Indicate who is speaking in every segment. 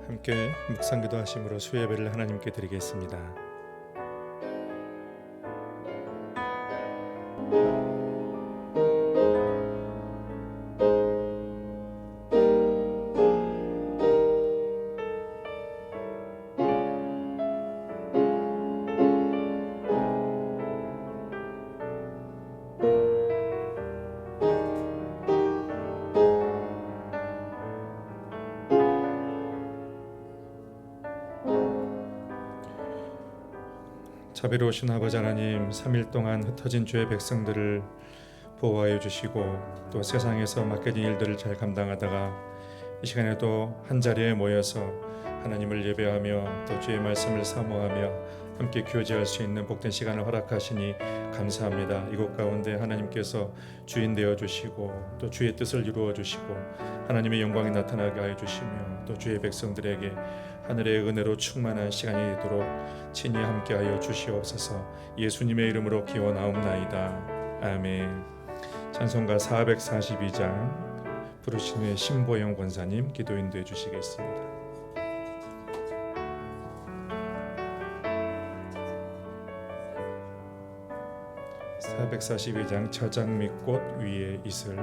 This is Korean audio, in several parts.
Speaker 1: 함께 묵상기도 하심으로 수예배를 하나님께 드리겠습니다. 자비로우신 아버지 하나님, 3일 동안 흩어진 주의 백성들을 보호하여 주시고 또 세상에서 맡겨진 일들을 잘 감당하다가 이 시간에도 한자리에 모여서 하나님을 예배하며 또 주의 말씀을 사모하며 함께 교제할 수 있는 복된 시간을 허락하시니 감사합니다. 이곳 가운데 하나님께서 주인 되어 주시고 또 주의 뜻을 이루어 주시고 하나님의 영광이 나타나게 하여 주시며 또 주의 백성들에게 하늘의 은혜로 충만한 시간이 되도록 친히 함께하여 주시옵소서. 예수님의 이름으로 기원하옵나이다. 아멘. 찬송가 442장 부르신 후에 신보영 권사님 기도 인도해 주시겠습니다. 442장 저장미꽃 위에 이슬.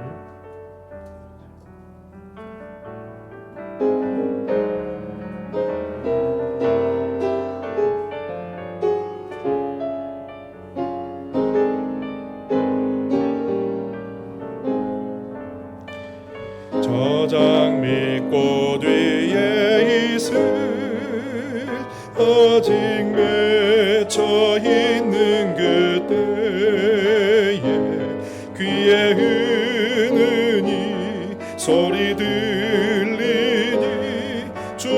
Speaker 2: 저장미꽃 위에 이슬 아직 맺혀 있는 그때에 귀에 은은히 소리 들리니 주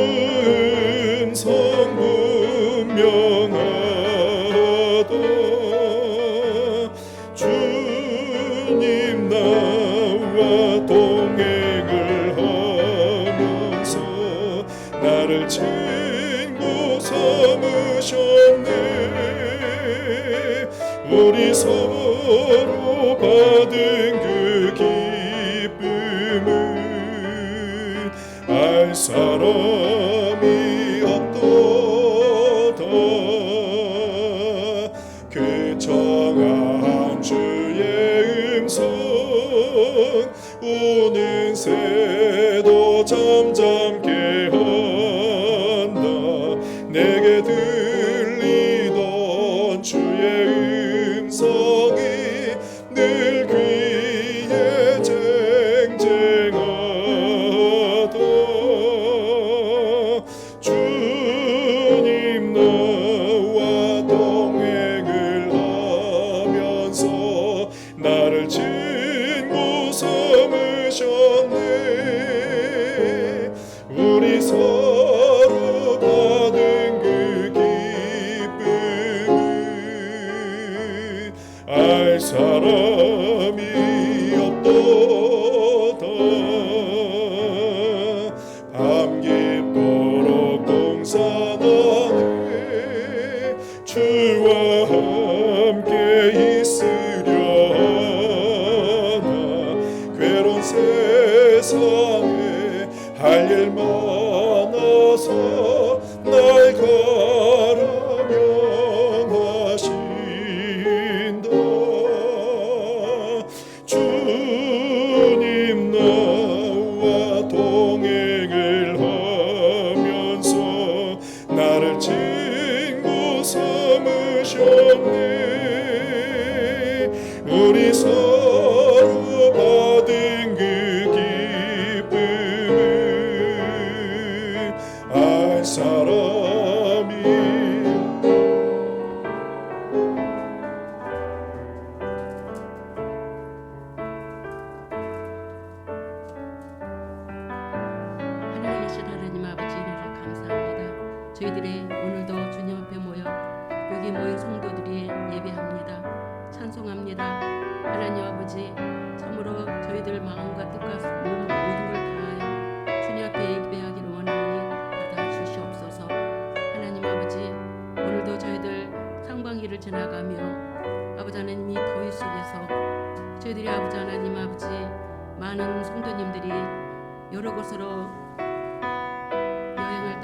Speaker 2: 음성 분명하다. 주님 나와 동행을 하면서 나를 친구 삼으셨네. 우리 서로 받은 그 기쁨을 알 사람이 없도다. 그 정한 주의 음성 우는 새도 잠잠게 한다. 내게 들리던 주의 음성이 늘 귀에 쟁쟁하다. 주님 나와 동행을 하면서 나를 친구 삼으셨네. 우리 서로 받은 그 기쁨을 알 사람이 없도다. 밤 깊도록 동산하네 주와 함께 있으려 하나. 괴로운 세상에 할 일 많아서 날 가라면하신다. 주님 나와 동행을 하면서 나를 친구 삼으셨네. 우리 서로 받은 그 기쁨을 알 사람이
Speaker 3: 하나님이신 하나님 아버지 은혜를 감사합니다. 저희들이 오늘도 주님 앞에 모여 여기 모인 성도들이 예배합니다. 찬송합니다. 하나님 아버지 참으로 저희들 마음과 뜻과 몸 모든 걸 다하여 주님 앞에 예배하기를 원하오니 받아 주시옵소서. 하나님 아버지 오늘도 저희들 상반기를 지나가며 아버지 하나님이 더위 속에서 저희들이 아버지 하나님 아버지 많은 성도님들이 여러 곳으로 여행을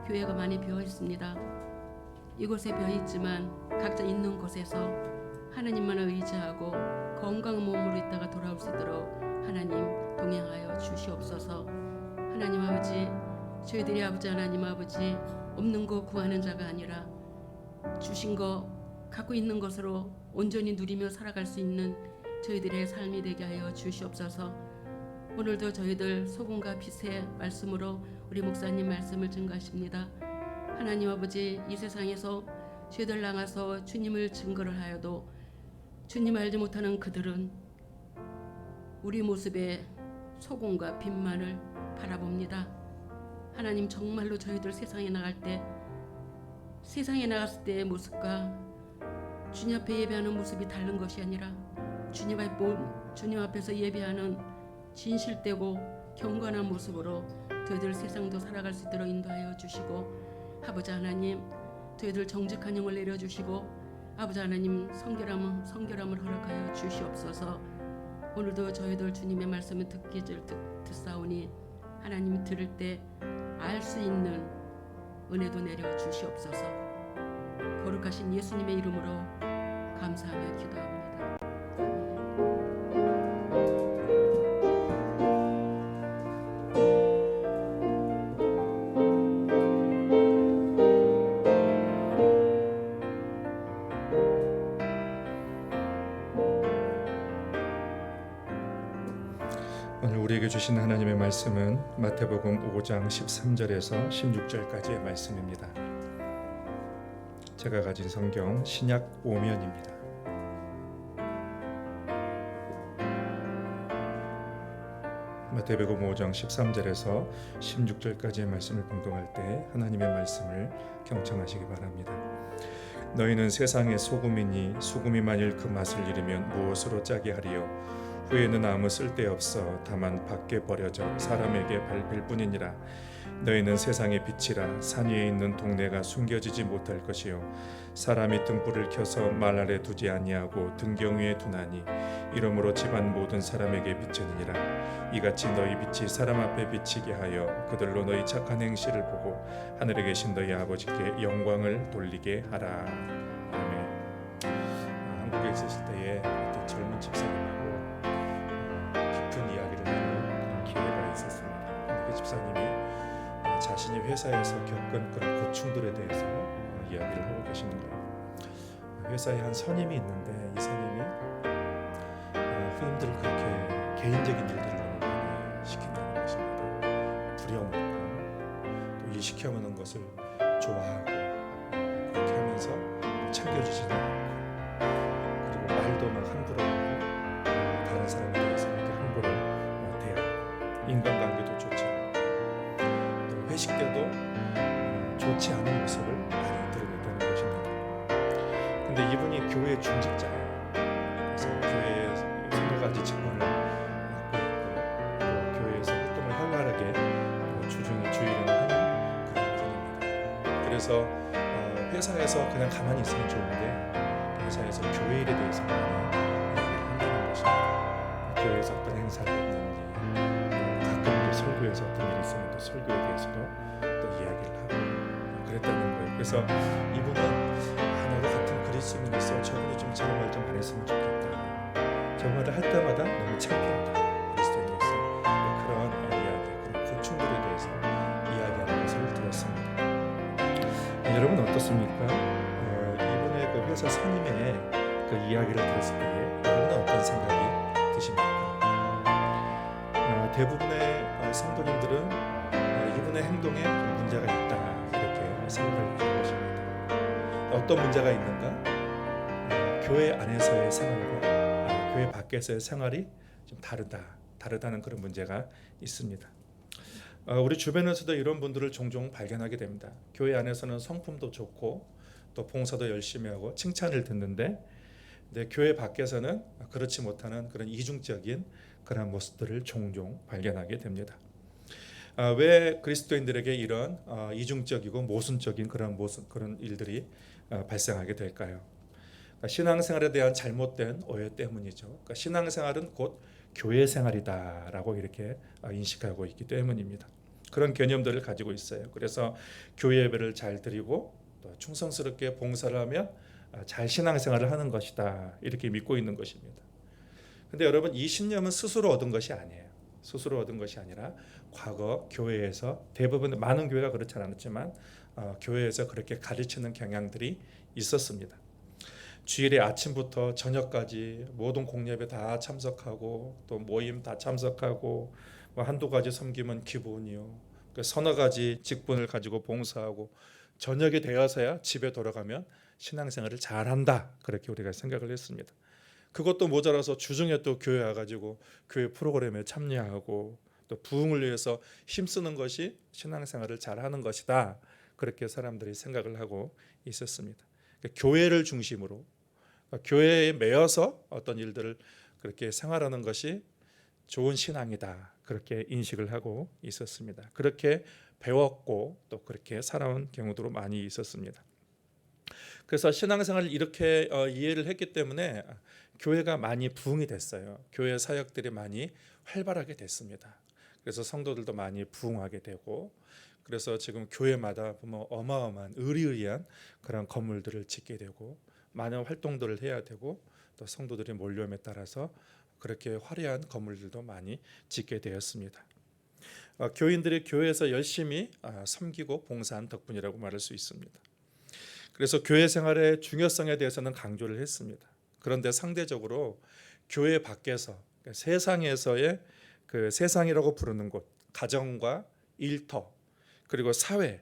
Speaker 3: 교회가 많이 비어 있습니다. 이곳에 비어 있지만 각자 있는 곳에서 하나님만을 의지하고 건강한 몸으로 있다가 돌아올 수 있도록 하나님 동행하여 주시옵소서. 하나님 아버지, 저희들이 아버지 하나님 아버지 없는 거 구하는 자가 아니라 주신 거 갖고 있는 것으로 온전히 누리며 살아갈 수 있는 저희들의 삶이 되게 하여 주시옵소서. 오늘도 저희들 소금과 빛의 말씀으로 우리 목사님 말씀을 증거하십니다. 하나님 아버지, 이 세상에서 저희들 나가서 주님을 증거를 하여도 주님 알지 못하는 그들은 우리 모습에 소금과 빛만을 바라봅니다. 하나님, 정말로 저희들 세상에 나갈 때, 세상에 나갔을 때의 모습과 주님 앞에 예배하는 모습이 다른 것이 아니라 주님 앞에서 예배하는 진실되고 경건한 모습으로 저희들 세상도 살아갈 수 있도록 인도하여 주시고, 아버지 하나님, 저희들 정직한 영을 내려주시고, 아버지 하나님 성결함을 허락하여 주시옵소서. 오늘도 저희들 주님의 말씀을 듣사오니 하나님 들을 때 알 수 있는 은혜도 내려 주시옵소서. 거룩하신 예수님의 이름으로 감사하며 기도합니다.
Speaker 1: 오늘 우리에게 주신 하나님의 말씀은 마태복음 5장 13절에서 16절까지의 말씀입니다. 제가 가진 성경 신약 오면입니다. 마태복음 5장 13절에서 16절까지의 말씀을 공독할 때 하나님의 말씀을 경청하시기 바랍니다. 너희는 세상의 소금이니 소금이 만일 그 맛을 잃으면 무엇으로 짜게 하리요? 후에는 아무 쓸데없어 다만 밖에 버려져 사람에게 밟힐 뿐이니라. 너희는 세상의 빛이라. 산 위에 있는 동네가 숨겨지지 못할 것이요 사람이 등불을 켜서 말 아래 두지 아니하고 등경 위에 두나니 이러므로 집안 모든 사람에게 비추니라. 이같이 너희 빛이 사람 앞에 비치게 하여 그들로 너희 착한 행실을 보고 하늘에 계신 너희 아버지께 영광을 돌리게 하라. 아멘. 한국에 있었을 때에 어떤 젊은 집사님하고 깊은 이야기를 나눌 기회가 있었습니다. 그 집사님이 자신이 회사에서 겪은 그런 고충들에 대해서 이야기를 하고 계시는 거예요. 회사에 한 선임이 있는데 이 선임이 후임들을 그렇게 개인적인 일들을 너무 많이 시킨다는 것입니다. 부려먹고 또 이 시켜먹는 것을 좋아하고 그렇게 하면서 챙겨주지는 않고, 그리고 말도 막 함부로 하고 다른 사람에 대해서 이렇게 함부로 대하고 인간관계도 좋지 않고 또 회식 때도 좋지 않은 모습을 많이 드러냈다는 것입니다. 근데 이분이 교회 중직자예요. 그래서 교회의 여러 가지 직분을 맡고 있고 또 교회에서 활동을 활발하게 주일에는 하는 그런 분입니다. 그래서 회사에서 그냥 가만히 있으면 좋은데 회사에서 교회 일에 대해서 많이 이야기를 한다는 것입니다. 교회에서 어떤 행사가 있는지, 가끔 또 설교에서 어떤 일이 있으면 또 설교에 대해서도 또 이야기를 하고 그랬다는 거예요. 그래서 이분은 나도 같은 그리스도인이 있어 저분이 좀 저런 말 좀 안 했으면 좋겠다. 저 말을 할 때마다 너무 창피하다. 그리스도인이 있어 그런 이야기, 그런 고충들에 대해서 이야기하는 것을 들었습니다. 여러분 어떻습니까? 이분의 그 회사 선임의 그 이야기를 들었을 때에 여러분은 어떤 생각이 드십니까? 대부분의 성도님들은 이분의 행동에 좀 문제가 있다 이렇게 생각을 하는 것입니다. 어떤 문제가 있는가? 교회 안에서의 생활과 교회 밖에서의 생활이 좀 다르다는 그런 문제가 있습니다. 우리 주변에서도 이런 분들을 종종 발견하게 됩니다. 교회 안에서는 성품도 좋고 또 봉사도 열심히 하고 칭찬을 듣는데 교회 밖에서는 그렇지 못하는 그런 이중적인 그런 모습들을 종종 발견하게 됩니다. 왜 그리스도인들에게 이런 이중적이고 모순적인 그런 일들이 발생하게 될까요? 신앙생활에 대한 잘못된 오해 때문이죠. 신앙생활은 곧 교회 생활이다라고 이렇게 인식하고 있기 때문입니다. 그런 개념들을 가지고 있어요. 그래서 교회 예배를 잘 드리고 또 충성스럽게 봉사를 하면 잘 신앙생활을 하는 것이다, 이렇게 믿고 있는 것입니다. 근데 여러분, 이 신념은 스스로 얻은 것이 아니에요. 스스로 얻은 것이 아니라 과거 교회에서, 대부분 많은 교회가 그렇지 않았지만 교회에서 그렇게 가르치는 경향들이 있었습니다. 주일에 아침부터 저녁까지 모든 공예배 다 참석하고 또 모임 다 참석하고 뭐 한두 가지 섬기면 기본이요, 서너 가지 직분을 가지고 봉사하고 저녁이 되어서야 집에 돌아가면 신앙생활을 잘한다, 그렇게 우리가 생각을 했습니다. 그것도 모자라서 주중에 또 교회 와가지고 교회 프로그램에 참여하고 또 부흥을 위해서 힘쓰는 것이 신앙생활을 잘하는 것이다, 그렇게 사람들이 생각을 하고 있었습니다. 교회를 중심으로, 교회에 매여서 어떤 일들을 그렇게 생활하는 것이 좋은 신앙이다, 그렇게 인식을 하고 있었습니다. 그렇게 배웠고 또 그렇게 살아온 경우도 많이 있었습니다. 그래서 신앙생활을 이렇게 이해를 했기 때문에 교회가 많이 부흥이 됐어요. 교회 사역들이 많이 활발하게 됐습니다. 그래서 성도들도 많이 부흥하게 되고, 그래서 지금 교회마다 보면 어마어마한 의리의리한 그런 건물들을 짓게 되고 많은 활동들을 해야 되고 또 성도들이 몰려옴에 따라서 그렇게 화려한 건물들도 많이 짓게 되었습니다. 교인들이 교회에서 열심히 섬기고 봉사한 덕분이라고 말할 수 있습니다. 그래서 교회 생활의 중요성에 대해서는 강조를 했습니다. 그런데 상대적으로 교회 밖에서, 세상에서의 그 세상이라고 부르는 곳, 가정과 일터 그리고 사회,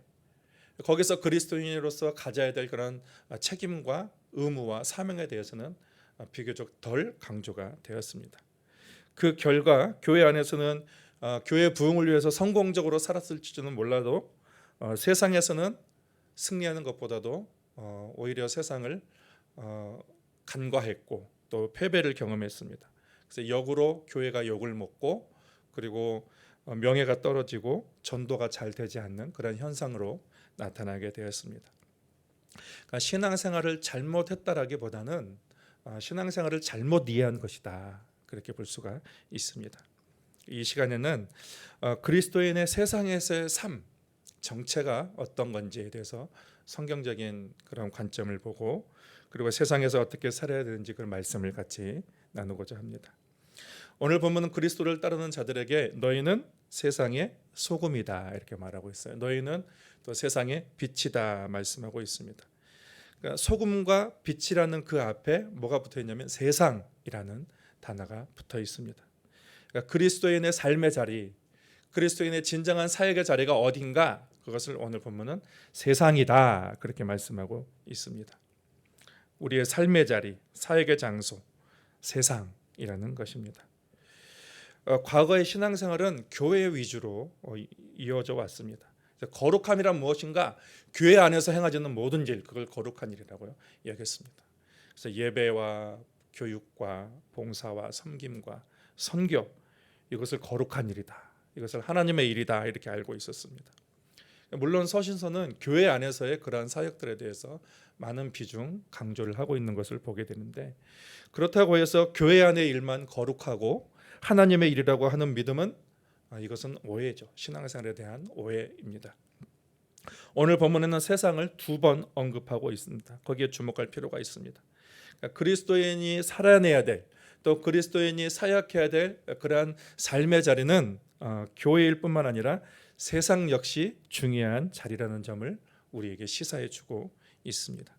Speaker 1: 거기서 그리스도인으로서 가져야 될 그런 책임과 의무와 사명에 대해서는 비교적 덜 강조가 되었습니다. 그 결과 교회 안에서는 교회 부흥을 위해서 성공적으로 살았을지는 몰라도 세상에서는 승리하는 것보다도 오히려 세상을 간과했고 또 패배를 경험했습니다. 그래서 역으로 교회가 욕을 먹고 그리고 명예가 떨어지고 전도가 잘 되지 않는 그런 현상으로 나타나게 되었습니다. 그러니까 신앙생활을 잘못했다라기보다는 신앙생활을 잘못 이해한 것이다, 그렇게 볼 수가 있습니다. 이 시간에는 그리스도인의 세상에서의 삶, 정체가 어떤 건지에 대해서 성경적인 그런 관점을 보고 그리고 세상에서 어떻게 살아야 되는지 그 말씀을 같이 나누고자 합니다. 오늘 본문은 그리스도를 따르는 자들에게 너희는 세상의 소금이다, 이렇게 말하고 있어요. 너희는 또 세상의 빛이다 말씀하고 있습니다. 그러니까 소금과 빛이라는 그 앞에 뭐가 붙어 있냐면 세상이라는 단어가 붙어 있습니다. 그러니까 그리스도인의 삶의 자리, 그리스도인의 진정한 사역의 자리가 어딘가, 그것을 오늘 본문은 세상이다, 그렇게 말씀하고 있습니다. 우리의 삶의 자리, 사역의 장소, 세상이라는 것입니다. 과거의 신앙생활은 교회 위주로 이어져 왔습니다. 거룩함이란 무엇인가? 교회 안에서 행하지는 모든 일, 그걸 거룩한 일이라고요 이야기했습니다. 그래서 예배와 교육과 봉사와 섬김과 선교, 이것을 거룩한 일이다, 이것을 하나님의 일이다, 이렇게 알고 있었습니다. 물론 서신서는 교회 안에서의 그러한 사역들에 대해서 많은 비중 강조를 하고 있는 것을 보게 되는데, 그렇다고 해서 교회 안의 일만 거룩하고 하나님의 일이라고 하는 믿음은 이것은 오해죠. 신앙생활에 대한 오해입니다. 오늘 본문에는 세상을 두 번 언급하고 있습니다. 거기에 주목할 필요가 있습니다. 그러니까 그리스도인이 살아내야 될, 또 그리스도인이 사역해야 될 그러한 삶의 자리는 교회일 뿐만 아니라 세상 역시 중요한 자리라는 점을 우리에게 시사해 주고 있습니다.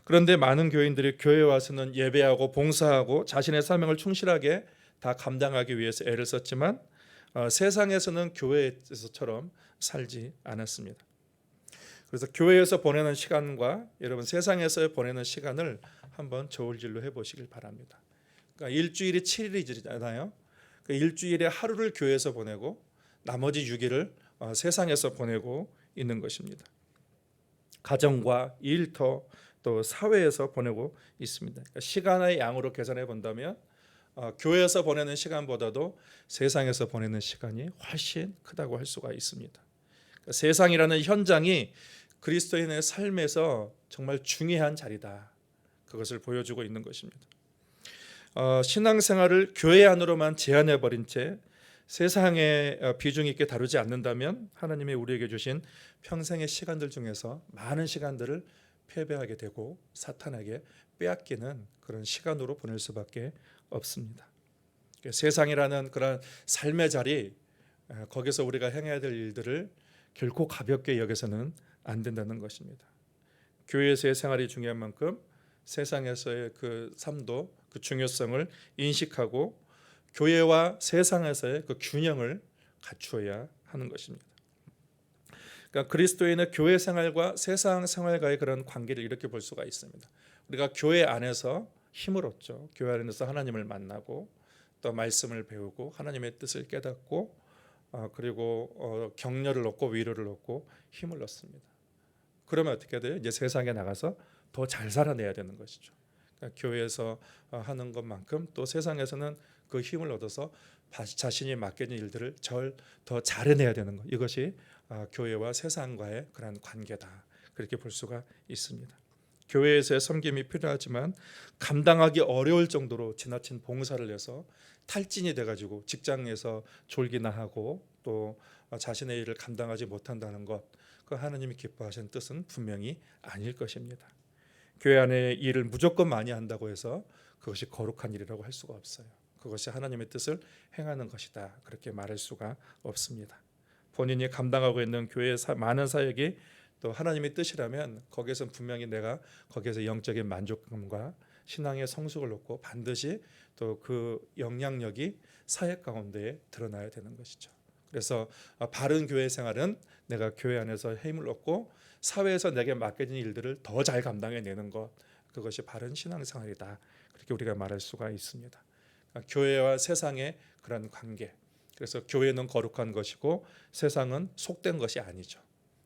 Speaker 1: 그런데 많은 교인들이 교회에 와서는 예배하고 봉사하고 자신의 사명을 충실하게 다 감당하기 위해서 애를 썼지만 세상에서는 교회에서처럼 살지 않았습니다. 그래서 교회에서 보내는 시간과 여러분 세상에서 보내는 시간을 한번 저울질로 해보시길 바랍니다. 그러니까 일주일이 7일이잖아요. 그 일주일에 하루를 교회에서 보내고 나머지 6일을 세상에서 보내고 있는 것입니다. 가정과 일터 또 사회에서 보내고 있습니다. 그러니까 시간의 양으로 계산해 본다면 교회에서 보내는 시간보다도 세상에서 보내는 시간이 훨씬 크다고 할 수가 있습니다. 그러니까 세상이라는 현장이 그리스도인의 삶에서 정말 중요한 자리다, 그것을 보여주고 있는 것입니다. 신앙생활을 교회 안으로만 제한해 버린 채 세상에 비중 있게 다루지 않는다면 하나님이 우리에게 주신 평생의 시간들 중에서 많은 시간들을 패배하게 되고 사탄에게 빼앗기는 그런 시간으로 보낼 수밖에 없습니다. 세상이라는 그런 삶의 자리, 거기서 우리가 행해야 될 일들을 결코 가볍게 여겨서는 안 된다는 것입니다. 교회에서의 생활이 중요한 만큼 세상에서의 그 삶도 그 중요성을 인식하고 교회와 세상에서의 그 균형을 갖추어야 하는 것입니다. 그러니까 그리스도인의 교회 생활과 세상 생활과의 그런 관계를 이렇게 볼 수가 있습니다. 우리가 교회 안에서 힘을 얻죠. 교회 안에서 하나님을 만나고 또 말씀을 배우고 하나님의 뜻을 깨닫고 그리고 격려를 얻고 위로를 얻고 힘을 얻습니다. 그러면 어떻게 돼요? 이제 세상에 나가서 더 잘 살아내야 되는 것이죠. 그러니까 교회에서 하는 것만큼 또 세상에서는 그 힘을 얻어서 자신이 맡겨진 일들을 더 잘해내야 되는 것. 이것이 교회와 세상과의 그런 관계다. 그렇게 볼 수가 있습니다. 교회에서의 섬김이 필요하지만 감당하기 어려울 정도로 지나친 봉사를 해서 탈진이 돼가지고 직장에서 졸기나 하고 또 자신의 일을 감당하지 못한다는 것, 그 하나님이 기뻐하시는 뜻은 분명히 아닐 것입니다. 교회 안에 일을 무조건 많이 한다고 해서 그것이 거룩한 일이라고 할 수가 없어요. 그것이 하나님의 뜻을 행하는 것이다. 그렇게 말할 수가 없습니다. 본인이 감당하고 있는 교회의 많은 사역이 또 하나님의 뜻이라면 거기에서 분명히 내가 거기에서 영적인 만족감과 신앙의 성숙을 얻고 반드시 또 그 영향력이 사역 가운데 드러나야 되는 것이죠. 그래서 바른 교회 생활은 내가 교회 안에서 힘을 얻고 사회에서 내게 맡겨진 일들을 더 잘 감당해내는 것, 그것이 바른 신앙생활이다. 그렇게 우리가 말할 수가 있습니다. 교회와 세상의 그런 관계, 그래서 교회는 거룩한 것이고 세상은 속된 것이 아니죠.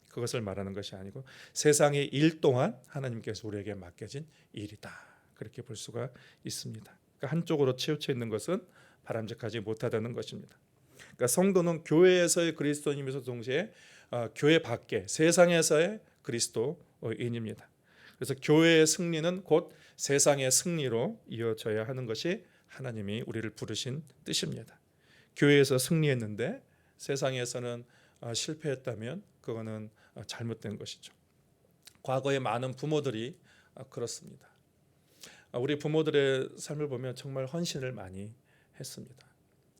Speaker 1: 그것을 말하는 것이 아니고 세상의 일 또한 하나님께서 우리에게 맡겨진 일이다. 그렇게 볼 수가 있습니다. 그러니까 한쪽으로 치우쳐 있는 것은 바람직하지 못하다는 것입니다. 그러니까 성도는 교회에서의 그리스도인이면서 동시에 교회 밖에 세상에서의 그리스도인입니다. 그래서 교회의 승리는 곧 세상의 승리로 이어져야 하는 것이 하나님이 우리를 부르신 뜻입니다. 교회에서 승리했는데 세상에서는 실패했다면 그거는 잘못된 것이죠. 과거에 많은 부모들이 그렇습니다. 우리 부모들의 삶을 보면 정말 헌신을 많이 했습니다.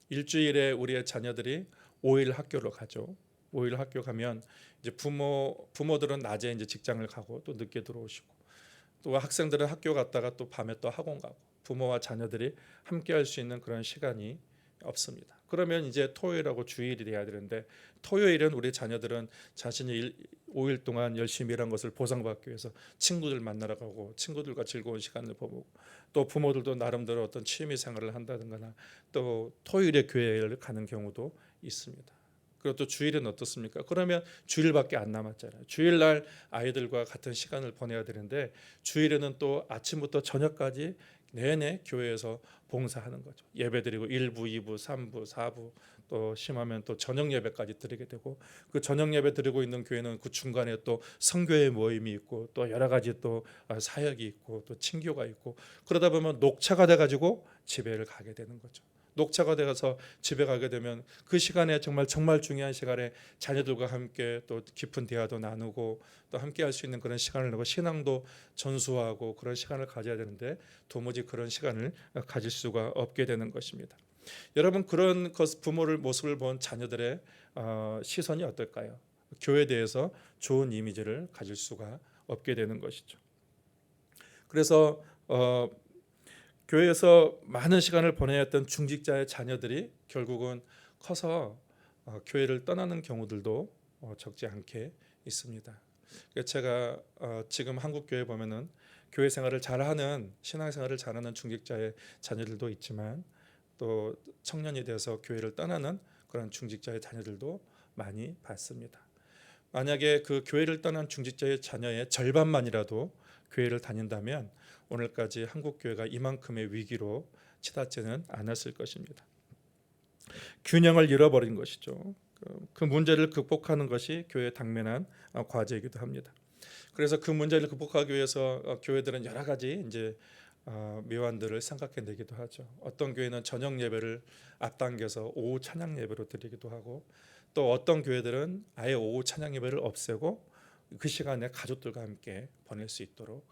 Speaker 1: 일주일에 우리의 자녀들이 5일 학교로 가죠. 5일 학교 가면 이제 부모들은 낮에 이제 직장을 가고 또 늦게 들어오시고 또 학생들은 학교 갔다가 또 밤에 또 학원 가고 부모와 자녀들이 함께 할 수 있는 그런 시간이 없습니다. 그러면 이제 토요일하고 주일이 돼야 되는데 토요일은 우리 자녀들은 자신이 5일 동안 열심히 일한 것을 보상받기 위해서 친구들 만나러 가고 친구들과 즐거운 시간을 보내고 또 부모들도 나름대로 어떤 취미 생활을 한다든가 또 토요일에 교회를 가는 경우도 있습니다. 그리고 또 주일은 어떻습니까? 그러면 주일밖에 안 남았잖아요. 주일날 아이들과 같은 시간을 보내야 되는데 주일에는 또 아침부터 저녁까지 내내 교회에서 봉사하는 거죠. 예배드리고 1부, 2부, 3부, 4부 또 심하면 또 저녁 예배까지 드리게 되고 그 저녁 예배 드리고 있는 교회는 그 중간에 또 선교의 모임이 있고 또 여러 가지 또 사역이 있고 또 친교가 있고 그러다 보면 녹차가 돼가지고 집에를 가게 되는 거죠. 녹차가 되어서 집에 가게 되면 그 시간에 정말 중요한 시간에 자녀들과 함께 또 깊은 대화도 나누고 또 함께 할 수 있는 그런 시간을 내고 신앙도 전수하고 그런 시간을 가져야 되는데 도무지 그런 시간을 가질 수가 없게 되는 것입니다. 여러분 그런 부모를 모습을 본 자녀들의 시선이 어떨까요? 교회에 대해서 좋은 이미지를 가질 수가 없게 되는 것이죠. 그래서 교회에서 많은 시간을 보내야 했던 중직자의 자녀들이 결국은 커서 교회를 떠나는 경우들도 적지 않게 있습니다. 제가 지금 한국 교회 보면은 교회 생활을 잘하는 신앙 생활을 잘하는 중직자의 자녀들도 있지만 또 청년이 돼서 교회를 떠나는 그런 중직자의 자녀들도 많이 봤습니다. 만약에 그 교회를 떠난 중직자의 자녀의 절반만이라도 교회를 다닌다면 오늘까지 한국 교회가 이만큼의 위기로 치닫지는 않았을 것입니다. 균형을 잃어버린 것이죠. 그 문제를 극복하는 것이 교회의 당면한 과제이기도 합니다. 그래서 그 문제를 극복하기 위해서 교회들은 여러 가지 이제 묘안들을 생각해내기도 하죠. 어떤 교회는 저녁 예배를 앞당겨서 오후 찬양 예배로 드리기도 하고, 또 어떤 교회들은 아예 오후 찬양 예배를 없애고 그 시간에 가족들과 함께 보낼 수 있도록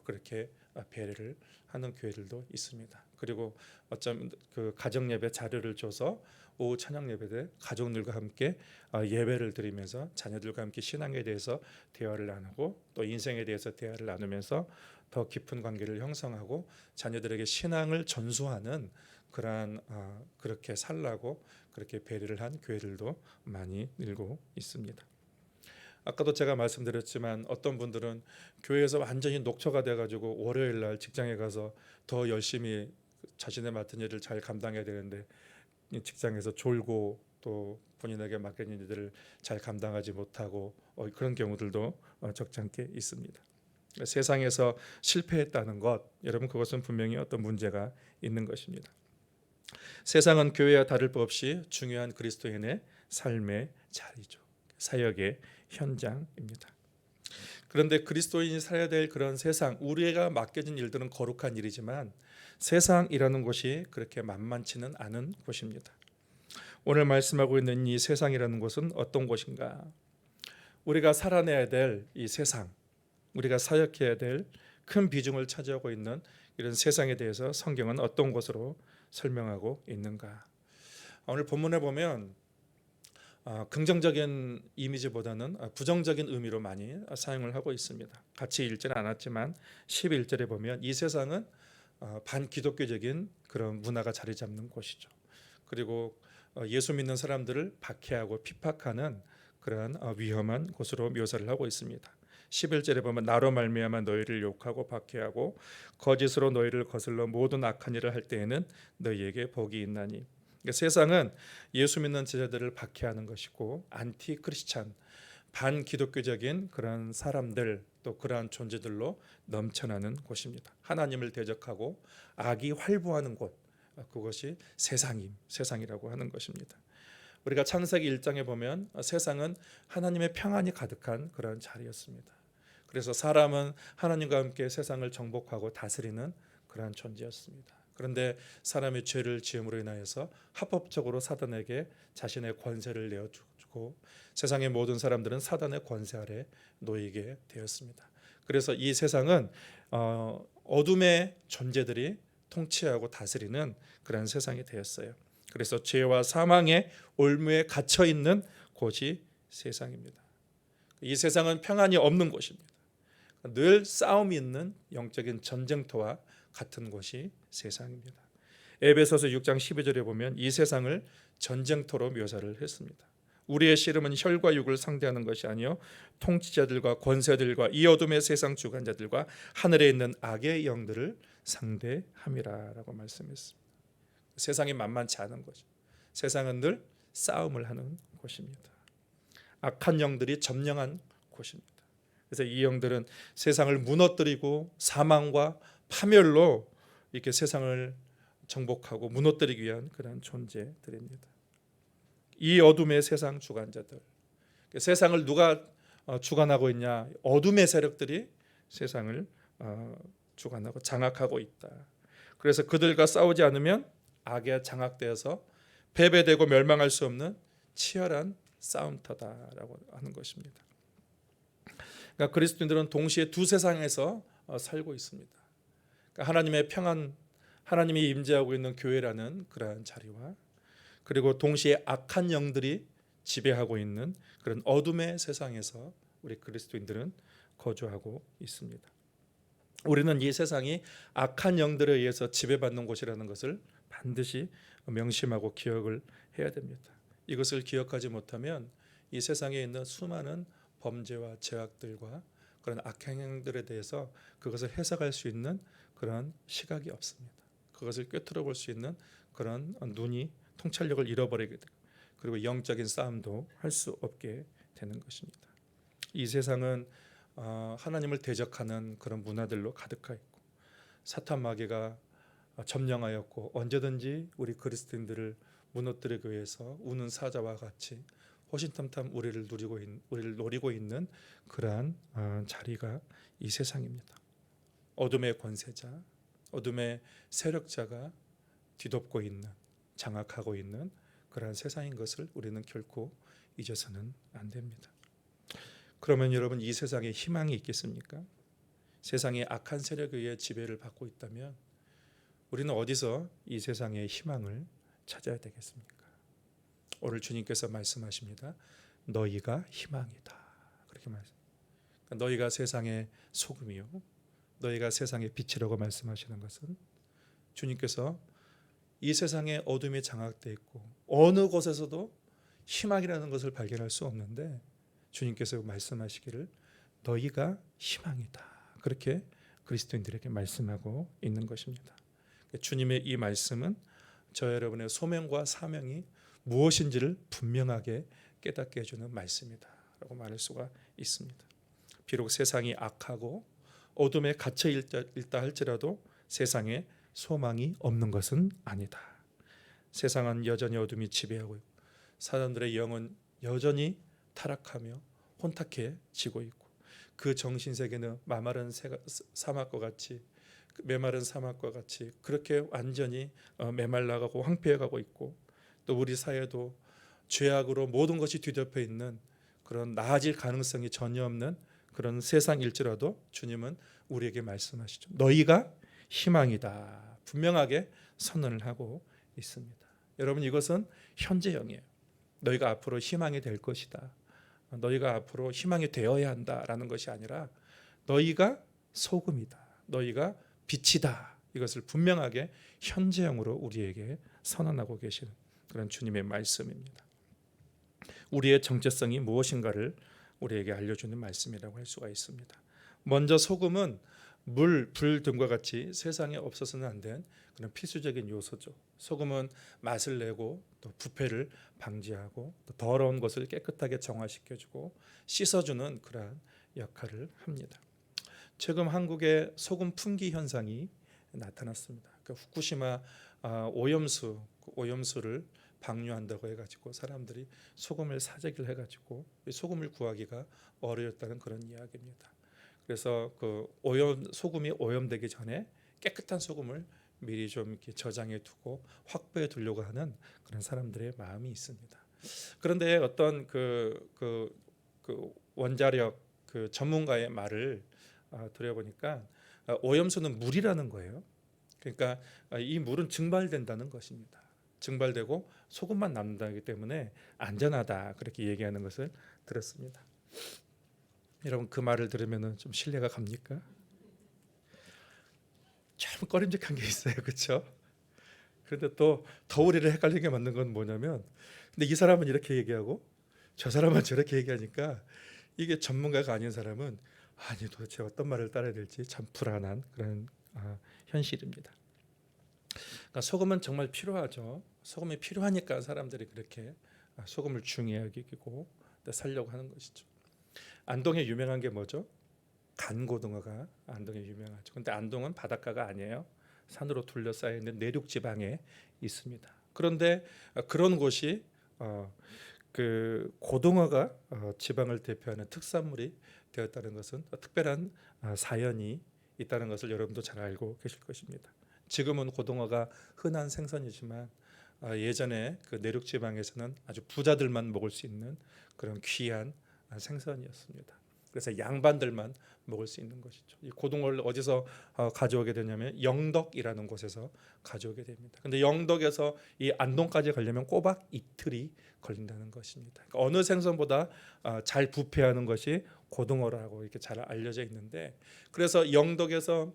Speaker 1: 그렇게 배려를 하는 교회들도 있습니다. 그리고 어쩌면 그 가정 예배 자료를 줘서 오후 찬양 예배 때 가족들과 함께 예배를 드리면서 자녀들과 함께 신앙에 대해서 대화를 나누고 또 인생에 대해서 대화를 나누면서 더 깊은 관계를 형성하고 자녀들에게 신앙을 전수하는 그러한 그렇게 살라고 그렇게 배려를 한 교회들도 많이 늘고 있습니다. 아까도 제가 말씀드렸지만 어떤 분들은 교회에서 완전히 녹초가 돼가지고 월요일 날 직장에 가서 더 열심히 자신의 맡은 일을 잘 감당해야 되는데 직장에서 졸고 또 본인에게 맡겨진 일들을 잘 감당하지 못하고 그런 경우들도 적잖게 있습니다. 세상에서 실패했다는 것, 여러분 그것은 분명히 어떤 문제가 있는 것입니다. 세상은 교회와 다를 바 없이 중요한 그리스도인의 삶의 자리죠. 사역의 현장입니다. 그런데 그리스도인이 살아야 될 그런 세상, 우리가 맡겨진 일들은 거룩한 일이지만 세상이라는 곳이 그렇게 만만치는 않은 곳입니다. 오늘 말씀하고 있는 이 세상이라는 곳은 어떤 곳인가? 우리가 살아내야 될 이 세상, 우리가 사역해야 될 큰 비중을 차지하고 있는 이런 세상에 대해서 성경은 어떤 것으로 설명하고 있는가? 오늘 본문에 보면 긍정적인 이미지보다는 부정적인 의미로 많이 사용을 하고 있습니다. 같이 읽지는 않았지만 11절에 보면 이 세상은 반기독교적인 그런 문화가 자리 잡는 곳이죠. 그리고 예수 믿는 사람들을 박해하고 핍박하는 그런 위험한 곳으로 묘사를 하고 있습니다. 11절에 보면 나로 말미암아 너희를 욕하고 박해하고 거짓으로 너희를 거슬러 모든 악한 일을 할 때에는 너희에게 복이 있나니. 그러니까 세상은 예수 믿는 제자들을 박해하는 것이고 안티 크리스찬 반기독교적인 그런 사람들 또 그러한 존재들로 넘쳐나는 곳입니다. 하나님을 대적하고 악이 활보하는 곳, 그것이 세상이라고 하는 것입니다. 우리가 창세기 1장에 보면 세상은 하나님의 평안이 가득한 그런 자리였습니다. 그래서 사람은 하나님과 함께 세상을 정복하고 다스리는 그러한 존재였습니다. 그런데 사람이 죄를 지음으로 인하여서 합법적으로 사단에게 자신의 권세를 내어주고 세상의 모든 사람들은 사단의 권세 아래 놓이게 되었습니다. 그래서 이 세상은 어둠의 존재들이 통치하고 다스리는 그런 세상이 되었어요. 그래서 죄와 사망의 올무에 갇혀 있는 곳이 세상입니다. 이 세상은 평안이 없는 곳입니다. 늘 싸움이 있는 영적인 전쟁터와 같은 곳이 세상입니다. 에베소서 6장 12절에 보면 이 세상을 전쟁터로 묘사를 했습니다. 우리의 씨름은 혈과 육을 상대하는 것이 아니요 통치자들과 권세들과 이 어둠의 세상 주관자들과 하늘에 있는 악의 영들을 상대함이라라고 말씀했습니다. 세상이 만만치 않은 거죠. 세상은 늘 싸움을 하는 곳입니다. 악한 영들이 점령한 곳입니다. 그래서 이 영들은 세상을 무너뜨리고 사망과 파멸로 이렇게 세상을 정복하고 무너뜨리기 위한 그런 존재들입니다. 이 어둠의 세상 주관자들, 세상을 누가 주관하고 있냐? 어둠의 세력들이 세상을 주관하고 장악하고 있다. 그래서 그들과 싸우지 않으면 악에 장악되어서 패배되고 멸망할 수 없는 치열한 싸움터다라고 하는 것입니다. 그러니까 그리스도인들은 동시에 두 세상에서 살고 있습니다. 그러니까 하나님의 평안, 하나님이 임재하고 있는 교회라는 그러한 자리와 그리고 동시에 악한 영들이 지배하고 있는 그런 어둠의 세상에서 우리 그리스도인들은 거주하고 있습니다. 우리는 이 세상이 악한 영들에 의해서 지배받는 곳이라는 것을 반드시 명심하고 기억을 해야 됩니다. 이것을 기억하지 못하면 이 세상에 있는 수많은 범죄와 죄악들과 그런 악행들에 대해서 그것을 해석할 수 있는 그런 시각이 없습니다. 그것을 꿰뚫어 볼 수 있는 그런 눈이 통찰력을 잃어버리게 되고 그리고 영적인 싸움도 할 수 없게 되는 것입니다. 이 세상은 하나님을 대적하는 그런 문화들로 가득하 있고 사탄 마귀가 점령하였고 언제든지 우리 그리스도인들을 무너뜨리기 위해서 우는 사자와 같이 호신탐탐 우리를 노리고 있는 그러한 자리가 이 세상입니다. 어둠의 권세자, 어둠의 세력자가 뒤덮고 있는, 장악하고 있는 그러한 세상인 것을 우리는 결코 잊어서는 안 됩니다. 그러면 여러분, 이 세상에 희망이 있겠습니까? 세상이 악한 세력에 의해 지배를 받고 있다면 우리는 어디서 이 세상의 희망을 찾아야 되겠습니까? 오늘 주님께서 말씀하십니다. 너희가 희망이다. 그렇게 말씀. 너희가 세상의 소금이요, 너희가 세상의 빛이라고 말씀하시는 것은 주님께서 이 세상에 어둠이 장악되어 있고 어느 곳에서도 희망이라는 것을 발견할 수 없는데 주님께서 말씀하시기를 너희가 희망이다. 그렇게 그리스도인들에게 말씀하고 있는 것입니다. 주님의 이 말씀은 저 여러분의 소명과 사명이 무엇인지를 분명하게 깨닫게 해주는 말씀이다 라고 말할 수가 있습니다. 비록 세상이 악하고 어둠에 갇혀 있다 할지라도 세상에 소망이 없는 것은 아니다. 세상은 여전히 어둠이 지배하고 있고 사람들의 영은 여전히 타락하며 혼탁해지고 있고 그 정신세계는 메마른 사막과 같이 그렇게 완전히 메말라가고 황폐해가고 있고 또 우리 사회도 죄악으로 모든 것이 뒤덮여 있는 그런 나아질 가능성이 전혀 없는 그런 세상일지라도 주님은 우리에게 말씀하시죠. 너희가 희망이다. 분명하게 선언을 하고 있습니다. 여러분, 이것은 현재형이에요. 너희가 앞으로 희망이 될 것이다. 너희가 앞으로 희망이 되어야 한다라는 것이 아니라 너희가 소금이다. 너희가 빛이다. 이것을 분명하게 현재형으로 우리에게 선언하고 계시는 그런 주님의 말씀입니다. 우리의 정체성이 무엇인가를 우리에게 알려주는 말씀이라고 할 수가 있습니다. 먼저 소금은 물, 불 등과 같이 세상에 없어서는 안 된 그런 필수적인 요소죠. 소금은 맛을 내고 또 부패를 방지하고 또 더러운 것을 깨끗하게 정화시켜주고 씻어주는 그러한 역할을 합니다. 최근 한국에 소금 품귀 현상이 나타났습니다. 후쿠시마 오염수를 방류한다고 해가지고 사람들이 소금을 사재기를 해가지고 소금을 구하기가 어려웠다는 그런 이야기입니다. 그래서 그 소금이 오염되기 전에 깨끗한 소금을 미리 좀 이렇게 저장해 두고 확보해 두려고 하는 그런 사람들의 마음이 있습니다. 그런데 어떤 그 원자력 그 전문가의 말을 들어보니까 오염수는 물이라는 거예요. 그러니까 이 물은 증발된다는 것입니다. 증발되고 소금만 남는다기 때문에 안전하다 그렇게 얘기하는 것을 들었습니다. 여러분, 그 말을 들으면 좀 신뢰가 갑니까? 좀 꺼림직한 게 있어요, 그렇죠? 그런데 또 더 우리를 헷갈리게 만든 건 뭐냐면, 근데 이 사람은 이렇게 얘기하고 저 사람은 저렇게 얘기하니까 이게 전문가가 아닌 사람은 아니 도대체 어떤 말을 따라야 될지 참 불안한 그런 현실입니다. 그러니까 소금은 정말 필요하죠. 소금이 필요하니까 사람들이 그렇게 소금을 중요하게 여기고 살려고 하는 것이죠. 안동에 유명한 게 뭐죠? 간고등어가 안동에 유명하죠. 근데 안동은 바닷가가 아니에요. 산으로 둘러싸여 있는 내륙 지방에 있습니다. 그런데 그런 곳이 그 고등어가 지방을 대표하는 특산물이 되었다는 것은 특별한 사연이 있다는 것을 여러분도 잘 알고 계실 것입니다. 지금은 고등어가 흔한 생선이지만 예전에 그 내륙 지방에서는 아주 부자들만 먹을 수 있는 그런 귀한 생선이었습니다. 그래서 양반들만 먹을 수 있는 것이죠. 이 고등어를 어디서 가져오게 되냐면 영덕이라는 곳에서 가져오게 됩니다. 그런데 영덕에서 이 안동까지 가려면 꼬박 이틀이 걸린다는 것입니다. 그러니까 어느 생선보다 잘 부패하는 것이 고등어라고 이렇게 잘 알려져 있는데, 그래서 영덕에서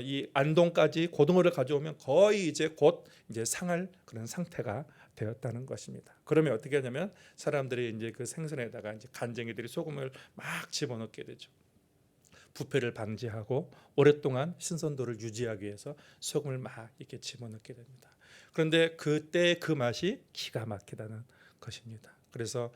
Speaker 1: 이 안동까지 고등어를 가져오면 거의 이제 곧 이제 상할 그런 상태가 되었다는 것입니다. 그러면 어떻게 하냐면 사람들이 이제 그 생선에다가 이제 간쟁이들이 소금을 막 집어넣게 되죠. 부패를 방지하고 오랫동안 신선도를 유지하기 위해서 소금을 막 이렇게 집어넣게 됩니다. 그런데 그때 그 맛이 기가 막히다는 것입니다. 그래서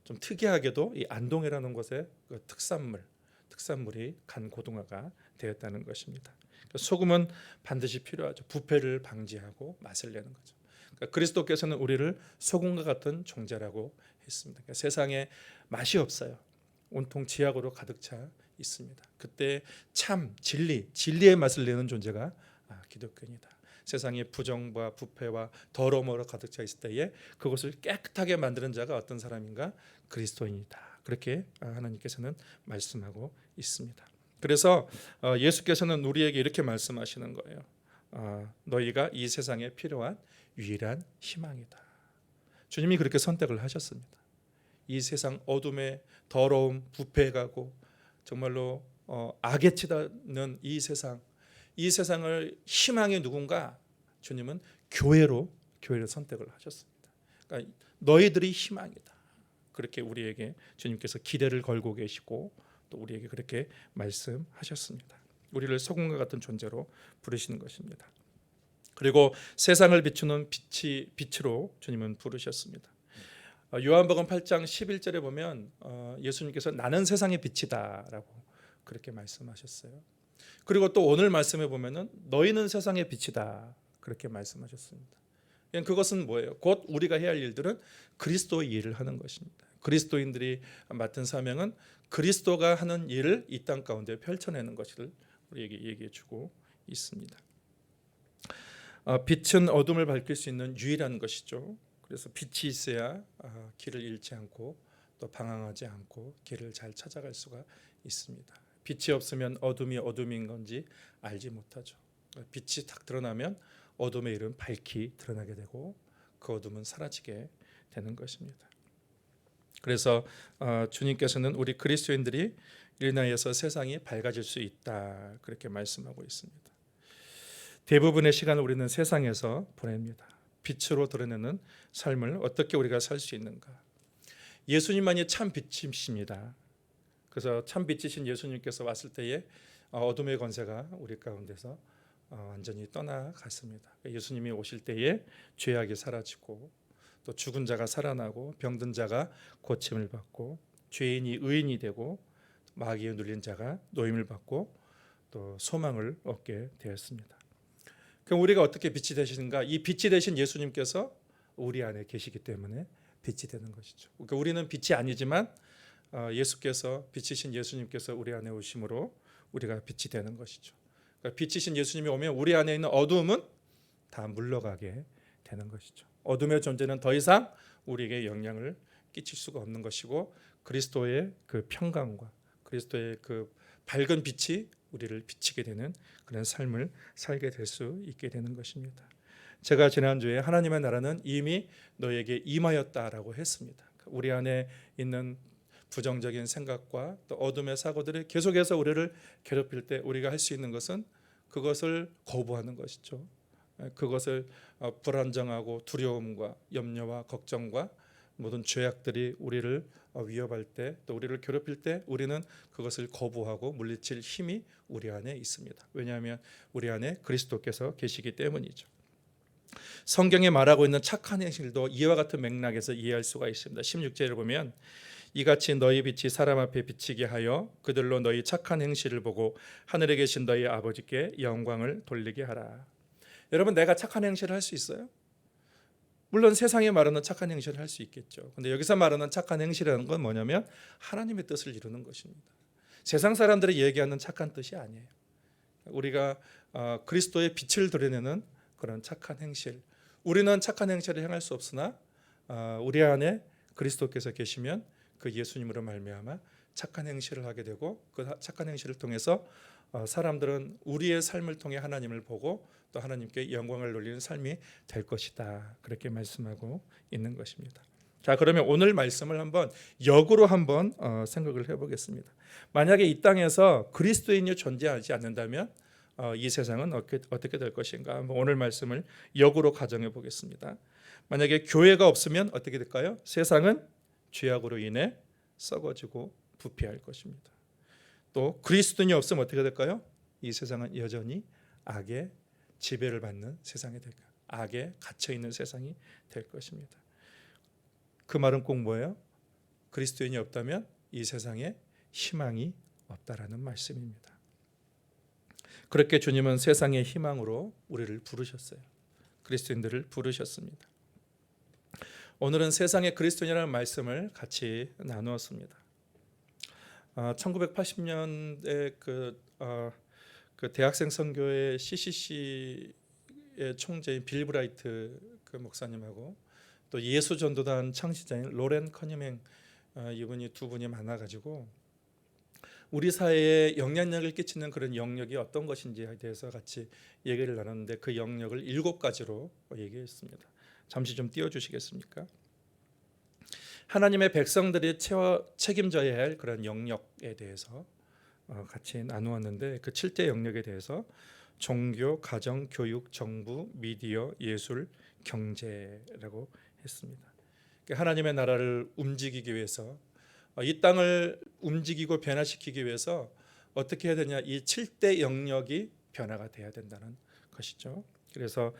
Speaker 1: 좀 특이하게도 이 안동이라는 곳의 그 특산물이 간 고등어가 되었다는 것입니다. 소금은 반드시 필요하죠. 부패를 방지하고 맛을 내는 거죠. 그러니까 그리스도께서는 우리를 소금과 같은 존재라고 했습니다. 그러니까 세상에 맛이 없어요. 온통 지약으로 가득 차 있습니다. 그때 참 진리의 맛을 내는 존재가 기독교입니다. 세상에 부정과 부패와 더러움으로 가득 차 있을 때에 그것을 깨끗하게 만드는 자가 어떤 사람인가? 그리스도인이다. 그렇게 하나님께서는 말씀하고 있습니다. 그래서 예수께서는 우리에게 이렇게 말씀하시는 거예요. 너희가 이 세상에 필요한 유일한 희망이다. 주님이 그렇게 선택을 하셨습니다. 이 세상 어둠의 더러움, 부패가고 정말로 악에 치닫는 이 세상을 희망의 누군가? 주님은 교회를 선택을 하셨습니다. 그러니까 너희들이 희망이다. 그렇게 우리에게 주님께서 기대를 걸고 계시고 또 우리에게 그렇게 말씀하셨습니다. 우리를 소금과 같은 존재로 부르시는 것입니다. 그리고 세상을 비추는 빛으로 주님은 부르셨습니다. 요한복음 8장 11절에 보면 예수님께서 나는 세상의 빛이다라고 그렇게 말씀하셨어요. 그리고 또 오늘 말씀에 보면은 너희는 세상의 빛이다 그렇게 말씀하셨습니다. 그것은 뭐예요? 곧 우리가 해야 할 일들은 그리스도의 일을 하는 것입니다. 그리스도인들이 맡은 사명은 그리스도가 하는 일을 이 땅 가운데 펼쳐내는 것을 우리에게 얘기해 주고 있습니다. 빛은 어둠을 밝힐 수 있는 유일한 것이죠. 그래서 빛이 있어야 길을 잃지 않고 또 방황하지 않고 길을 잘 찾아갈 수가 있습니다. 빛이 없으면 어둠이 어둠인 건지 알지 못하죠. 빛이 딱 드러나면 어둠의 일은 밝히 드러나게 되고 그 어둠은 사라지게 되는 것입니다. 그래서 주님께서는 우리 그리스도인들이 이로 인하여서 세상이 밝아질 수 있다 그렇게 말씀하고 있습니다. 대부분의 시간을 우리는 세상에서 보냅니다. 빛으로 드러내는 삶을 어떻게 우리가 살 수 있는가? 예수님만이 참 빛이십니다. 그래서 참 빛이신 예수님께서 왔을 때에 어둠의 권세가 우리 가운데서 완전히 떠나갔습니다. 예수님이 오실 때에 죄악이 사라지고 또 죽은 자가 살아나고 병든 자가 고침을 받고 죄인이 의인이 되고 마귀에 눌린 자가 노임을 받고 또 소망을 얻게 되었습니다. 그럼 우리가 어떻게 빛이 되시는가? 이 빛이 되신 예수님께서 우리 안에 계시기 때문에 빛이 되는 것이죠. 그러니까 우리는 빛이 아니지만 예수께서 빛이신 예수님께서 우리 안에 오심으로 우리가 빛이 되는 것이죠. 그러니까 빛이신 예수님이 오면 우리 안에 있는 어두움은 다 물러가게 되는 것이죠. 어둠의 존재는 더 이상 우리에게 영향을 끼칠 수가 없는 것이고 그리스도의 그 평강과 그리스도의 그 밝은 빛이 우리를 비치게 되는 그런 삶을 살게 될 수 있게 되는 것입니다. 제가 지난주에 하나님의 나라는 이미 너에게 임하였다라고 했습니다. 우리 안에 있는 부정적인 생각과 또 어둠의 사고들이 계속해서 우리를 괴롭힐 때 우리가 할 수 있는 것은 그것을 거부하는 것이죠. 그것을 불안정하고 두려움과 염려와 걱정과 모든 죄악들이 우리를 위협할 때 또 우리를 괴롭힐 때 우리는 그것을 거부하고 물리칠 힘이 우리 안에 있습니다. 왜냐하면 우리 안에 그리스도께서 계시기 때문이죠. 성경에 말하고 있는 착한 행실도 이와 같은 맥락에서 이해할 수가 있습니다. 16절을 보면 이같이 너희 빛이 사람 앞에 비치게 하여 그들로 너희 착한 행실을 보고 하늘에 계신 너희 아버지께 영광을 돌리게 하라. 여러분, 내가 착한 행실을 할 수 있어요? 물론 세상에 말하는 착한 행실을 할 수 있겠죠. 근데 여기서 말하는 착한 행실이라는 건 뭐냐면 하나님의 뜻을 이루는 것입니다. 세상 사람들이 얘기하는 착한 뜻이 아니에요. 우리가 그리스도의 빛을 드러내는 그런 착한 행실. 우리는 착한 행실을 행할 수 없으나 우리 안에 그리스도께서 계시면 그 예수님으로 말미암아 착한 행실을 하게 되고 그 착한 행실을 통해서 사람들은 우리의 삶을 통해 하나님을 보고 또 하나님께 영광을 돌리는 삶이 될 것이다. 그렇게 말씀하고 있는 것입니다. 자, 그러면 오늘 말씀을 한번 역으로 한번 생각을 해보겠습니다. 만약에 이 땅에서 그리스도인이 존재하지 않는다면 이 세상은 어떻게 될 것인가? 한번 오늘 말씀을 역으로 가정해 보겠습니다. 만약에 교회가 없으면 어떻게 될까요? 세상은 죄악으로 인해 썩어지고 부패할 것입니다. 또 그리스도인이 없으면 어떻게 될까요? 이 세상은 여전히 악의 지배를 받는 세상이 될까? 악에 갇혀 있는 세상이 될 것입니다. 그 말은 꼭 뭐예요? 그리스도인이 없다면 이 세상에 희망이 없다라는 말씀입니다. 그렇게 주님은 세상의 희망으로 우리를 부르셨어요. 그리스도인들을 부르셨습니다. 오늘은 세상의 그리스도인이라는 말씀을 같이 나누었습니다. 1980년대 그 대학생 선교회 CCC의 총재인 빌 브라이트 그 목사님하고 또 예수전도단 창시자인 로렌 커니맹 이분이 두 분이 만나가지고 우리 사회에 영향력을 끼치는 그런 영역이 어떤 것인지에 대해서 같이 얘기를 나눴는데 그 영역을 7가지로 얘기했습니다. 잠시 좀 띄워주시겠습니까? 하나님의 백성들이 책임져야 할 그런 영역에 대해서 같이 나누었는데 그 7대 영역에 대해서 종교, 가정, 교육, 정부, 미디어, 예술, 경제라고 했습니다. 하나님의 나라를 움직이기 위해서 이 땅을 움직이고 변화시키기 위해서 어떻게 해야 되냐, 이 7대 영역이 변화가 돼야 된다는 것이죠. 그래서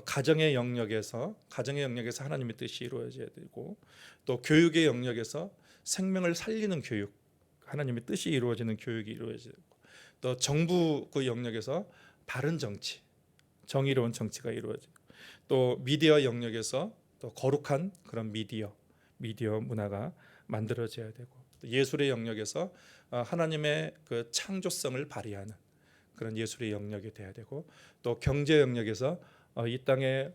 Speaker 1: 가정의 영역에서 하나님의 뜻이 이루어져야 되고, 또 교육의 영역에서 생명을 살리는 교육, 하나님의 뜻이 이루어지는 교육이 이루어져야 되고, 또 정부 그 영역에서 바른 정치, 정의로운 정치가 이루어지고, 또 미디어 영역에서 또 거룩한 그런 미디어 문화가 만들어져야 되고, 또 예술의 영역에서 하나님의 그 창조성을 발휘하는 그런 예술의 영역이 돼야 되고, 또 경제 영역에서 이 땅에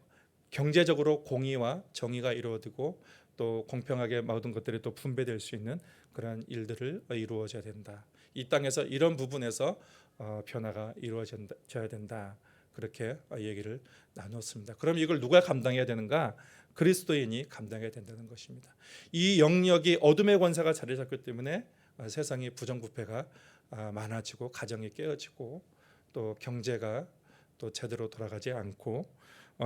Speaker 1: 경제적으로 공의와 정의가 이루어지고 또 공평하게 모든 것들이 또 분배될 수 있는 그런 일들을 이루어져야 된다. 이 땅에서 이런 부분에서 변화가 이루어져야 된다. 그렇게 얘기를 나눴습니다. 그럼 이걸 누가 감당해야 되는가? 그리스도인이 감당해야 된다는 것입니다. 이 영역이 어둠의 권세가 자리 잡기 때문에 세상이 부정부패가 많아지고 가정이 깨어지고 또 경제가 또 제대로 돌아가지 않고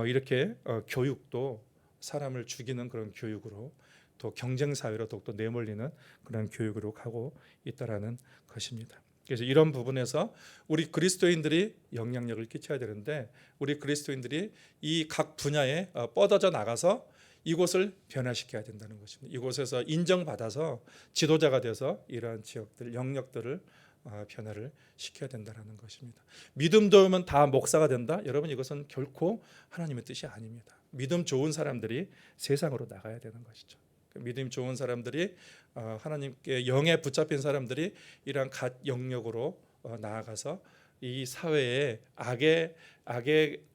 Speaker 1: 이렇게 교육도 사람을 죽이는 그런 교육으로, 또 경쟁 사회로 더욱더 내몰리는 그런 교육으로 가고 있다라는 것입니다. 그래서 이런 부분에서 우리 그리스도인들이 영향력을 끼쳐야 되는데, 우리 그리스도인들이 이 각 분야에 뻗어져 나가서 이곳을 변화시켜야 된다는 것입니다. 이곳에서 인정받아서 지도자가 돼서 이러한 지역들, 영역들을 변화를 시켜야 된다는 것입니다. 믿음도 오면 다 목사가 된다? 여러분, 이것은 결코 하나님의 뜻이 아닙니다. 믿음 좋은 사람들이 세상으로 나가야 되는 것이죠. 믿음 좋은 사람들이, 하나님께 영에 붙잡힌 사람들이 이러한 각 영역으로 나아가서 이 사회에 악에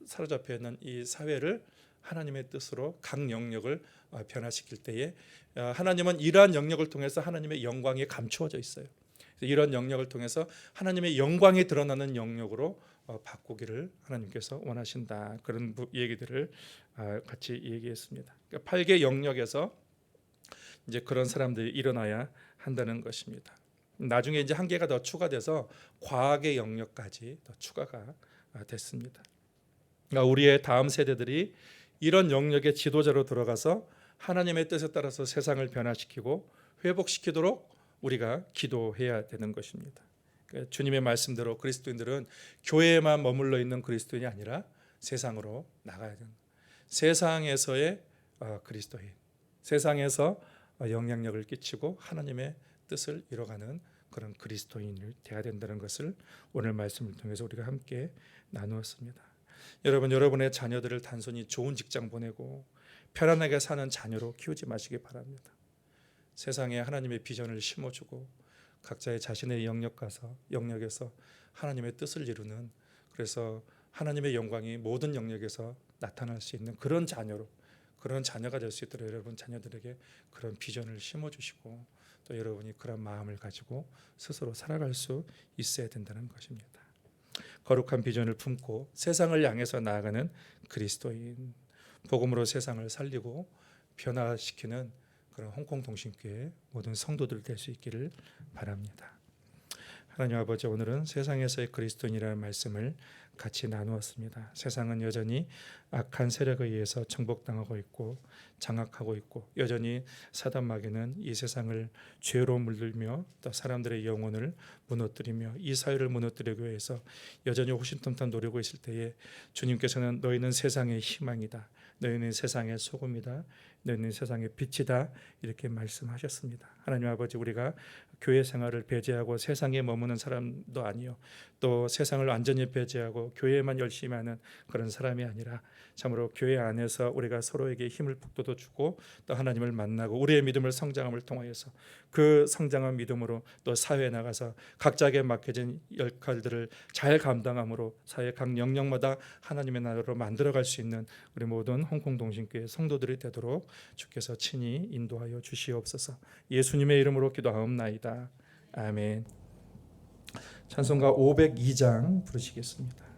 Speaker 1: 사로잡혀 있는 이 사회를 하나님의 뜻으로 각 영역을 변화시킬 때에 하나님은 이러한 영역을 통해서 하나님의 영광이 감추어져 있어요. 이런 영역을 통해서 하나님의 영광이 드러나는 영역으로 바꾸기를 하나님께서 원하신다. 그런 얘기들을 같이 얘기했습니다. 그러니까 8개 영역에서 이제 그런 사람들이 일어나야 한다는 것입니다. 나중에 이제 한 개가 더 추가돼서 과학의 영역까지 더 추가가 됐습니다. 그러니까 우리의 다음 세대들이 이런 영역의 지도자로 들어가서 하나님의 뜻에 따라서 세상을 변화시키고 회복시키도록 우리가 기도해야 되는 것입니다. 그러니까 주님의 말씀대로 그리스도인들은 교회에만 머물러 있는 그리스도인이 아니라 세상으로 나가야 되는, 세상에서의 그리스도인, 세상에서 영향력을 끼치고 하나님의 뜻을 이뤄가는 그런 그리스도인이 되어야 된다는 것을 오늘 말씀을 통해서 우리가 함께 나누었습니다. 여러분, 여러분의 자녀들을 단순히 좋은 직장 보내고 편안하게 사는 자녀로 키우지 마시기 바랍니다. 세상에 하나님의 비전을 심어주고 각자의 자신의 영역에서 하나님의 뜻을 이루는, 그래서 하나님의 영광이 모든 영역에서 나타날 수 있는 그런 자녀가 될 수 있도록 여러분 자녀들에게 그런 비전을 심어주시고, 또 여러분이 그런 마음을 가지고 스스로 살아갈 수 있어야 된다는 것입니다. 거룩한 비전을 품고 세상을 향해서 나아가는 그리스도인, 복음으로 세상을 살리고 변화시키는 그런 홍콩 동신교회 모든 성도들 될 수 있기를 바랍니다. 하나님 아버지, 오늘은 세상에서의 그리스도인이라는 말씀을 같이 나누었습니다. 세상은 여전히 악한 세력에 의해서 정복당하고 있고 장악하고 있고, 여전히 사단 마귀는 이 세상을 죄로 물들며 또 사람들의 영혼을 무너뜨리며 이 사회를 무너뜨리기 위해서 여전히 호신탐탐 노리고 있을 때에 주님께서는 너희는 세상의 희망이다, 너희는 세상의 소금이다, 너희는 세상의 빛이다 이렇게 말씀하셨습니다. 하나님 아버지, 우리가 교회 생활을 배제하고 세상에 머무는 사람도 아니요, 또 세상을 완전히 배제하고 교회만 열심히 하는 그런 사람이 아니라 참으로 교회 안에서 우리가 서로에게 힘을 북돋워 주고 또 하나님을 만나고 우리의 믿음을 성장함을 통하여서 그 성장한 믿음으로 또 사회에 나가서 각자에게 맡겨진 역할들을 잘 감당함으로 사회 각 영역마다 하나님의 나라로 만들어갈 수 있는 우리 모든 홍콩동신교회 성도들이 되도록 주께서 친히 인도하여 주시옵소서. 예수님의 이름으로 기도하옵나이다. 아멘. 찬송가 502장 부르시겠습니다.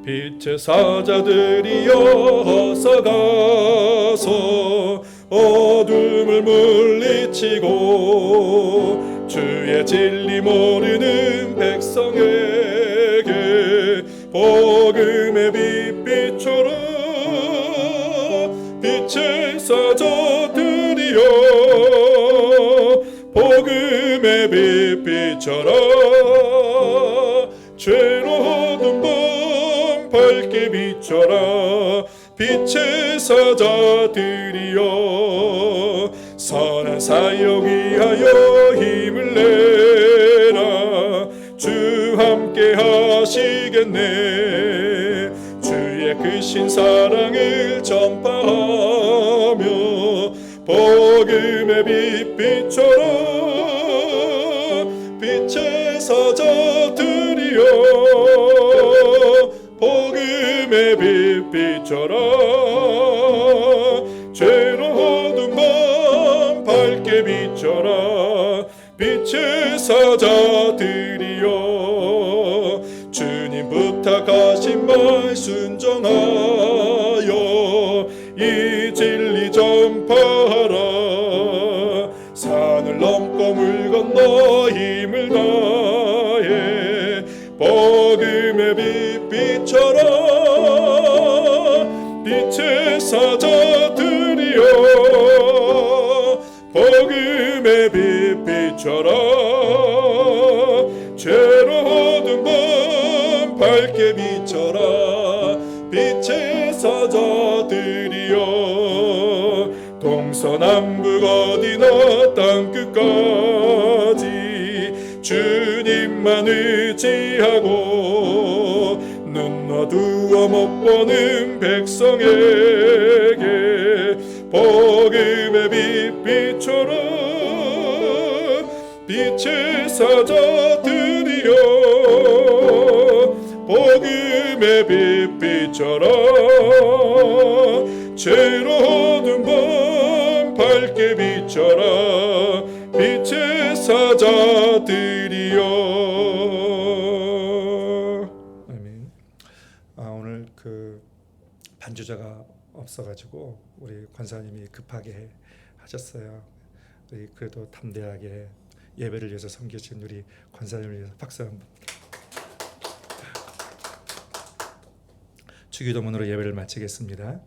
Speaker 2: 빛의 사자들이여 어서 가서 어둠을 물리치고 주의 진리 모르는 백성에게 복음의 빛 비춰라. 빛의 사자들이여 복음의 빛 비춰라. 죄로 어둠 밤 밝게 비춰라. 빛의 사자들이여 선한 사역 위하여 힘을 내라. 주 함께 하시겠네. 주의 크신 사랑을 전파하며 복음의 빛 비춰라. 빛의 사자들이여 복음의 빛 비춰라. 죄로 어두운 밤 밝게 비춰라. 빛의 사자들이여 주님 부탁하신 말 순종하여 이 진리 전파하라. 산을 넘고 물 건너 힘을 다해 복음의 빛 비춰라. 빛의 사자들이여 복음의 빛 비춰라. 죄로 어두운 밤 밝게 비춰라. 빛의 사자들이여 동서남북 어디나 땅끝까지 주님만 의지하고 눈 어두워 못 보는 백성에게 복음의 빛 비춰라. 빛의 사자들이여 복음의 빛 비춰라. 죄로 어두운 밤 밝게 비춰라. 빛의 사자들이여.
Speaker 1: 아멘. 오늘 그 반주자가 없어가지고 우리 권사님이 급하게 하셨어요. 우리 그래도 담대하게 예배를 위해서 섬기신 우리 권사님을 위해서 박수 한번. 주기도문으로 예배를 마치겠습니다.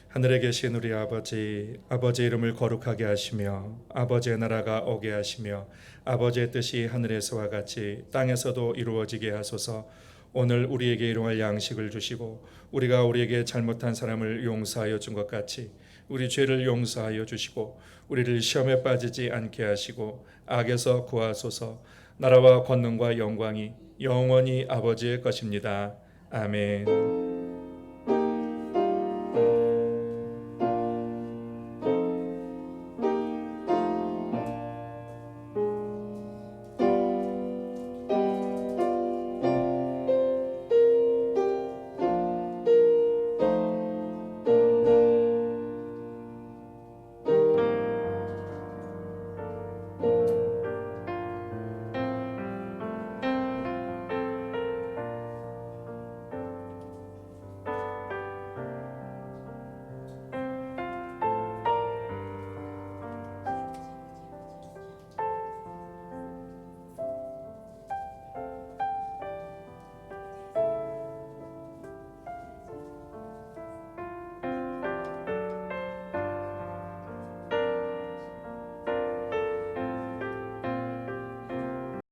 Speaker 1: 하늘에 계신 우리 아버지, 아버지의 이름을 거룩하게 하시며 아버지의 나라가 오게 하시며 아버지의 뜻이 하늘에서와 같이 땅에서도 이루어지게 하소서. 오늘 우리에게 일용할 양식을 주시고 우리가 우리에게 잘못한 사람을 용서하여 준 것 같이 우리 죄를 용서하여 주시고 우리를 시험에 빠지지 않게 하시고 악에서 구하소서. 나라와 권능과 영광이 영원히 아버지의 것입니다. 아멘.